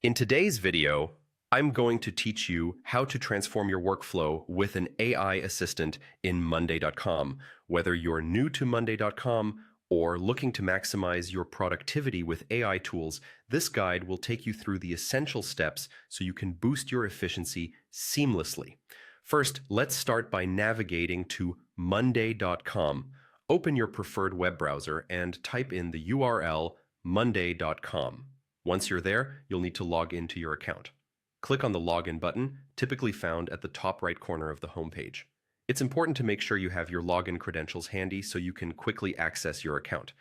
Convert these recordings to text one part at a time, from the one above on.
In today's video, I'm going to teach you how to transform your workflow with an AI assistant in Monday.com. Whether you're new to Monday.com or looking to maximize your productivity with AI tools, this guide will take you through the essential steps so you can boost your efficiency seamlessly. First, let's start by navigating to Monday.com. Open your preferred web browser and type in the URL monday.com. Once you're there, you'll need to log into your account. Click on the Login button, typically found at the top right corner of the homepage. It's important to make sure you have your login credentials handy so you can quickly access your account.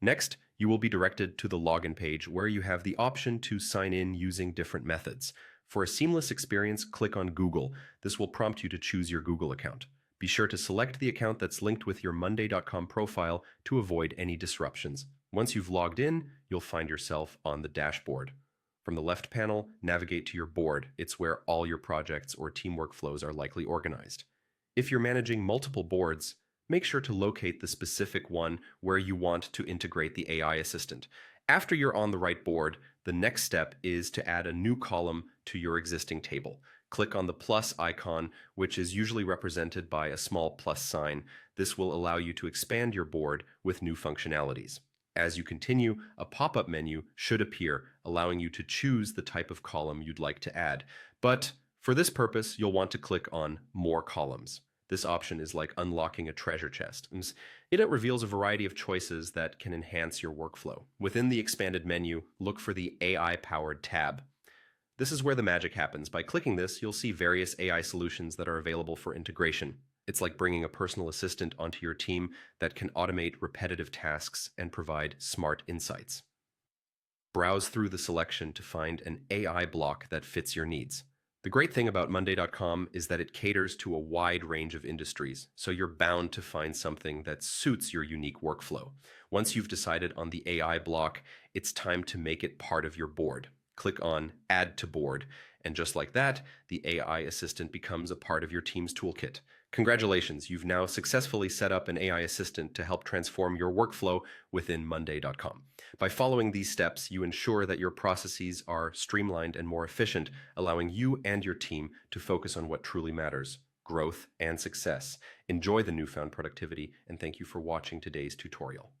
Next, you will be directed to the login page where you have the option to sign in using different methods. For a seamless experience, click on Google. This will prompt you to choose your Google account. Be sure to select the account that's linked with your Monday.com profile to avoid any disruptions. Once you've logged in, you'll find yourself on the dashboard. From the left panel, navigate to your board. It's where all your projects or team workflows are likely organized. If you're managing multiple boards, make sure to locate the specific one where you want to integrate the AI assistant. After you're on the right board, the next step is to add a new column to your existing table. Click on the plus icon, which is usually represented by a small plus sign. This will allow you to expand your board with new functionalities. As you continue, a pop-up menu should appear, allowing you to choose the type of column you'd like to add. But for this purpose, you'll want to click on More Columns. This option is like unlocking a treasure chest. It reveals a variety of choices that can enhance your workflow. Within the expanded menu, look for the AI-powered tab. This is where the magic happens. By clicking this, you'll see various AI solutions that are available for integration. It's like bringing a personal assistant onto your team that can automate repetitive tasks and provide smart insights. Browse through the selection to find an AI block that fits your needs. The great thing about Monday.com is that it caters to a wide range of industries, so you're bound to find something that suits your unique workflow. Once you've decided on the AI block, it's time to make it part of your board. Click on Add to Board, and just like that, the AI assistant becomes a part of your team's toolkit. Congratulations, you've now successfully set up an AI assistant to help transform your workflow within Monday.com. By following these steps, you ensure that your processes are streamlined and more efficient, allowing you and your team to focus on what truly matters: growth and success. Enjoy the newfound productivity, and thank you for watching today's tutorial.